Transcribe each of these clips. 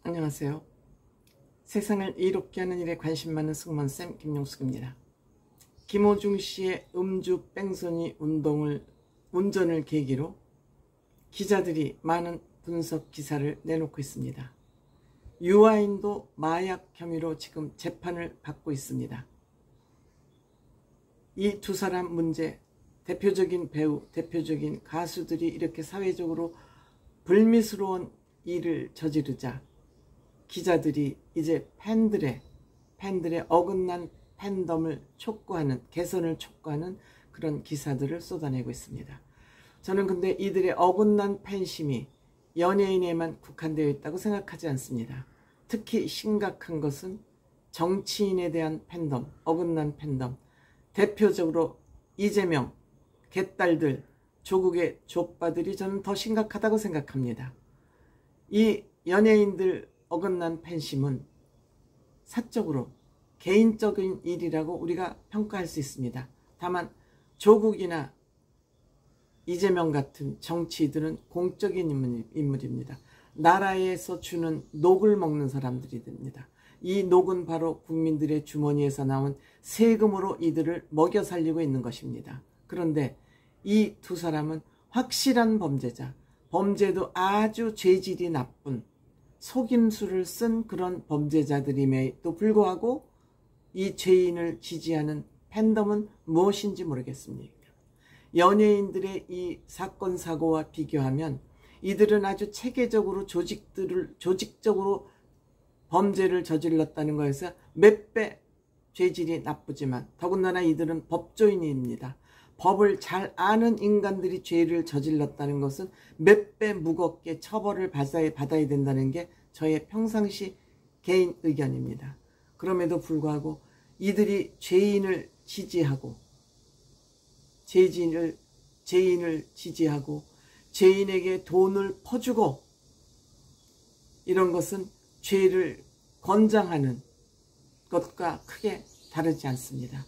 안녕하세요. 세상을 이롭게 하는 일에 관심 많은 승무원쌤 김용숙입니다. 김호중 씨의 음주 뺑소니 운전을 계기로 기자들이 많은 분석 기사를 내놓고 있습니다. 유아인도 마약 혐의로 지금 재판을 받고 있습니다. 이 두 사람 문제, 대표적인 배우, 대표적인 가수들이 이렇게 사회적으로 불미스러운 일을 저지르자 기자들이 이제 팬들의 어긋난 팬덤을 촉구하는, 개선을 촉구하는 그런 기사들을 쏟아내고 있습니다. 저는 근데 이들의 어긋난 팬심이 연예인에만 국한되어 있다고 생각하지 않습니다. 특히 심각한 것은 정치인에 대한 팬덤, 어긋난 팬덤, 대표적으로 이재명, 개딸들, 조국의 족바들이 저는 더 심각하다고 생각합니다. 이 연예인들 어긋난 팬심은 사적으로 개인적인 일이라고 우리가 평가할 수 있습니다. 다만 조국이나 이재명 같은 정치인들은 공적인 인물입니다. 나라에서 주는 녹을 먹는 사람들이 됩니다. 이 녹은 바로 국민들의 주머니에서 나온 세금으로 이들을 먹여 살리고 있는 것입니다. 그런데 이 두 사람은 확실한 범죄자, 범죄도 아주 죄질이 나쁜 속임수를 쓴 그런 범죄자들임에도 불구하고 이 죄인을 지지하는 팬덤은 무엇인지 모르겠습니다. 연예인들의 이 사건 사고와 비교하면 이들은 아주 체계적으로 조직적으로 범죄를 저질렀다는 것에서 몇 배 죄질이 나쁘지만 더군다나 이들은 법조인입니다. 법을 잘 아는 인간들이 죄를 저질렀다는 것은 몇 배 무겁게 처벌을 받아야 된다는 게 저의 평상시 개인 의견입니다. 그럼에도 불구하고 이들이 죄인을 지지하고 죄인에게 돈을 퍼주고 이런 것은 죄를 권장하는 것과 크게 다르지 않습니다.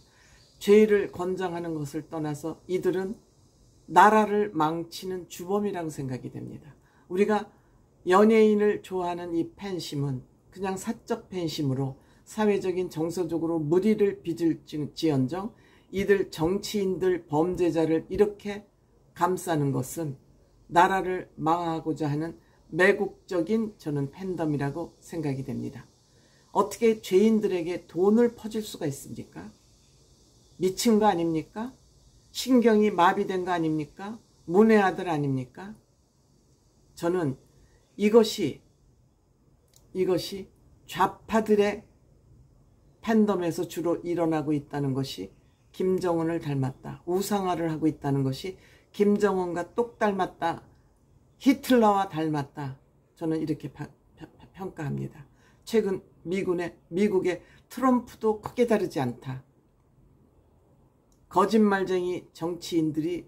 죄를 권장하는 것을 떠나서 이들은 나라를 망치는 주범이라고 생각이 됩니다. 우리가 연예인을 좋아하는 이 팬심은 그냥 사적 팬심으로 사회적인 정서적으로 무리를 빚을지언정 이들 정치인들 범죄자를 이렇게 감싸는 것은 나라를 망하고자 하는 매국적인 저는 팬덤이라고 생각이 됩니다. 어떻게 죄인들에게 돈을 퍼줄 수가 있습니까? 미친 거 아닙니까? 신경이 마비된 거 아닙니까? 문외아들 아닙니까? 저는 이것이 좌파들의 팬덤에서 주로 일어나고 있다는 것이 김정은을 닮았다. 우상화를 하고 있다는 것이 김정은과 똑 닮았다. 히틀러와 닮았다. 저는 이렇게 평가합니다. 최근 미국의 트럼프도 크게 다르지 않다. 거짓말쟁이 정치인들이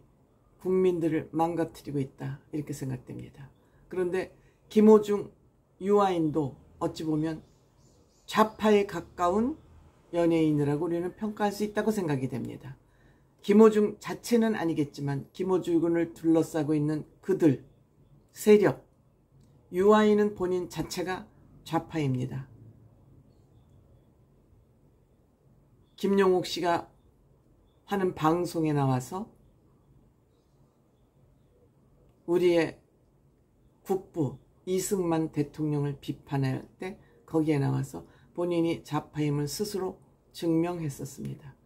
국민들을 망가뜨리고 있다. 이렇게 생각됩니다. 그런데 김호중, 유아인도 어찌 보면 좌파에 가까운 연예인이라고 우리는 평가할 수 있다고 생각이 됩니다. 김호중 자체는 아니겠지만 김호중을 둘러싸고 있는 그들, 세력, 유아인은 본인 자체가 좌파입니다. 김용옥 씨가 하는 방송에 나와서 우리의 국부 이승만 대통령을 비판할 때 거기에 나와서 본인이 좌파임을 스스로 증명했었습니다.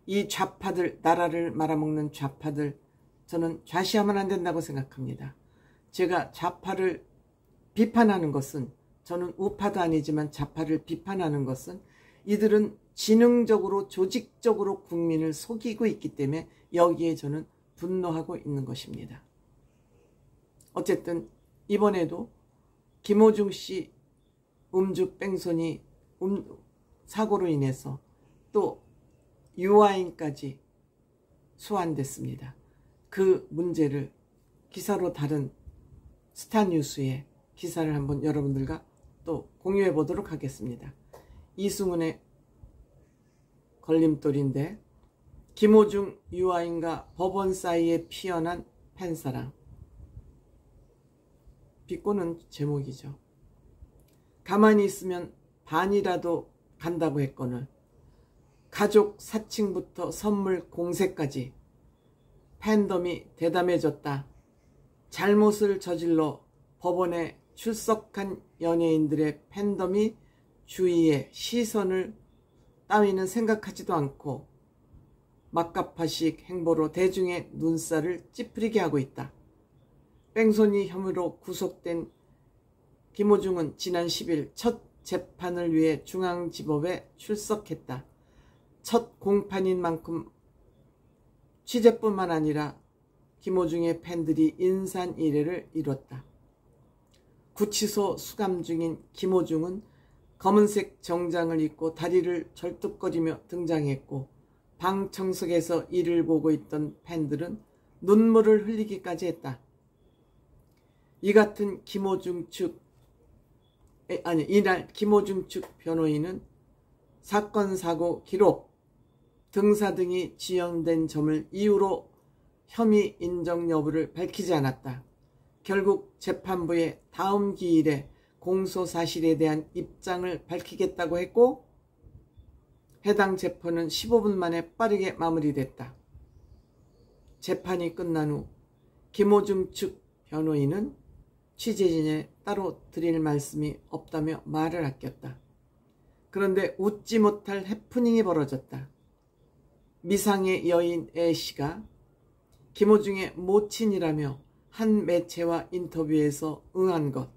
이 좌파들, 나라를 말아먹는 좌파들, 저는 좌시하면 안 된다고 생각합니다. 제가 좌파를 비판하는 것은, 저는 우파도 아니지만 좌파를 비판하는 것은 이들은 지능적으로 조직적으로 국민을 속이고 있기 때문에 여기에 저는 분노하고 있는 것입니다. 어쨌든 이번에도 김호중 씨 음주 뺑소니 사고로 인해서 또 유아인까지 소환됐습니다. 그 문제를 기사로 다룬 스타뉴스의 기사를 한번 여러분들과 또 공유해 보도록 하겠습니다. 이승훈의 걸림돌인데 김호중 유아인과 법원 사이에 피어난 팬사랑, 비꼬는 제목이죠. 가만히 있으면 반이라도 간다고 했거늘 가족 사칭부터 선물 공세까지 팬덤이 대담해졌다. 잘못을 저질러 법원에 출석한 연예인들의 팬덤이 주위의 시선을 따위는 생각하지도 않고 막가파식 행보로 대중의 눈살을 찌푸리게 하고 있다. 뺑소니 혐의로 구속된 김호중은 지난 10일 첫 재판을 위해 중앙지법에 출석했다. 첫 공판인 만큼 취재뿐만 아니라 김호중의 팬들이 인산이례를 이뤘다. 구치소 수감 중인 김호중은 검은색 정장을 입고 다리를 절뚝거리며 등장했고 방청석에서 이를 보고 있던 팬들은 눈물을 흘리기까지 했다. 이날 김호중 측 변호인은 사건 사고 기록, 등사 등이 지연된 점을 이유로 혐의 인정 여부를 밝히지 않았다. 결국 재판부에 다음 기일에 공소 사실에 대한 입장을 밝히겠다고 했고 해당 재판은 15분 만에 빠르게 마무리됐다. 재판이 끝난 후 김호중 측 변호인은 취재진에 따로 드릴 말씀이 없다며 말을 아꼈다. 그런데 웃지 못할 해프닝이 벌어졌다. 미상의 여인 A씨가 김호중의 모친이라며 한 매체와 인터뷰에서 응한 것.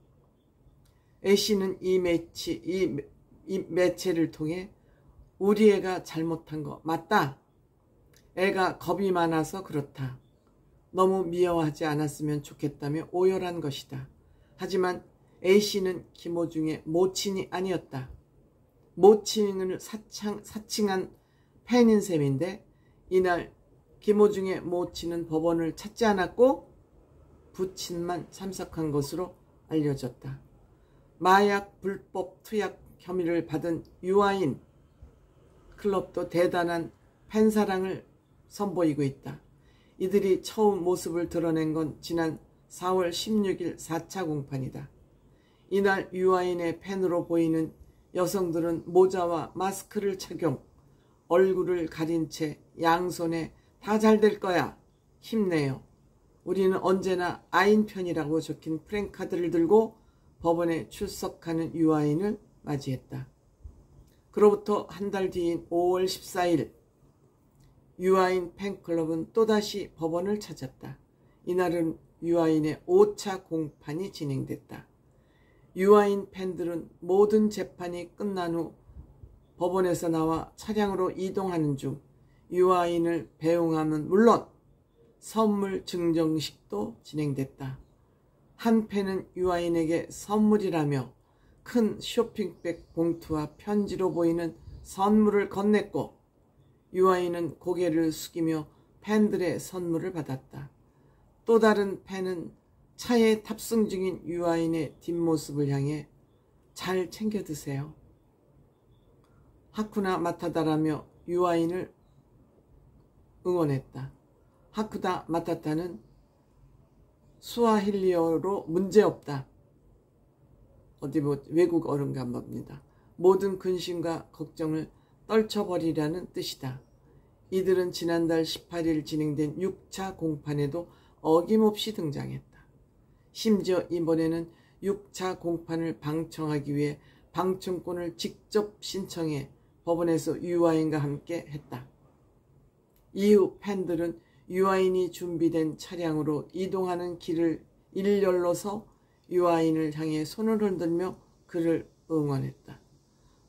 A씨는 이 매체를 통해 우리 애가 잘못한 거 맞다. 애가 겁이 많아서 그렇다. 너무 미워하지 않았으면 좋겠다며 오열한 것이다. 하지만 A씨는 김호중의 모친이 아니었다. 모친을 사칭한 팬인 셈인데 이날 김호중의 모친은 법원을 찾지 않았고 부친만 참석한 것으로 알려졌다. 마약 불법 투약 혐의를 받은 유아인 클럽도 대단한 팬사랑을 선보이고 있다. 이들이 처음 모습을 드러낸 건 지난 4월 16일 4차 공판이다. 이날 유아인의 팬으로 보이는 여성들은 모자와 마스크를 착용, 얼굴을 가린 채 양손에 다 잘 될 거야, 힘내요, 우리는 언제나 아인 편이라고 적힌 프랭카드를 들고 법원에 출석하는 유아인을 맞이했다. 그로부터 한 달 뒤인 5월 14일 유아인 팬클럽은 또다시 법원을 찾았다. 이날은 유아인의 5차 공판이 진행됐다. 유아인 팬들은 모든 재판이 끝난 후 법원에서 나와 차량으로 이동하는 중 유아인을 배웅하면 물론 선물 증정식도 진행됐다. 한 팬은 유아인에게 선물이라며 큰 쇼핑백 봉투와 편지로 보이는 선물을 건넸고 유아인은 고개를 숙이며 팬들의 선물을 받았다. 또 다른 팬은 차에 탑승 중인 유아인의 뒷모습을 향해 잘 챙겨 드세요, 하쿠나 마타다라며 유아인을 응원했다. 하쿠다 마타타는 스와힐리어로 문제없다. 어디 외국 어른가 봅니다. 모든 근심과 걱정을 떨쳐버리라는 뜻이다. 이들은 지난달 18일 진행된 6차 공판에도 어김없이 등장했다. 심지어 이번에는 6차 공판을 방청하기 위해 방청권을 직접 신청해 법원에서 유아인과 함께 했다. 이후 팬들은 유아인이 준비된 차량으로 이동하는 길을 일렬로 서 유아인을 향해 손을 흔들며 그를 응원했다.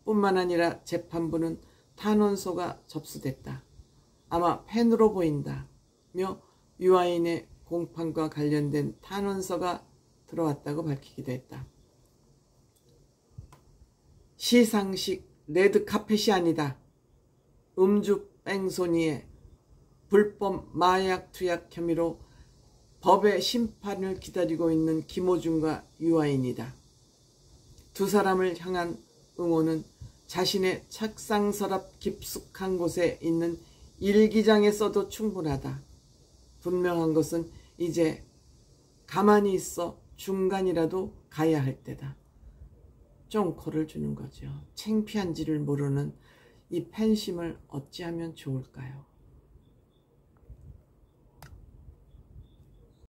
뿐만 아니라 재판부는 탄원서가 접수됐다. 아마 팬으로 보인다며 유아인의 공판과 관련된 탄원서가 들어왔다고 밝히기도 했다. 시상식 레드카펫이 아니다. 음주 뺑소니에 불법 마약 투약 혐의로 법의 심판을 기다리고 있는 김호중과 유아인이다. 두 사람을 향한 응원은 자신의 책상 서랍 깊숙한 곳에 있는 일기장에 써도 충분하다. 분명한 것은 이제 가만히 있어 중간이라도 가야 할 때다. 쫑코를 주는 거죠. 창피한지를 모르는 이 팬심을 어찌하면 좋을까요?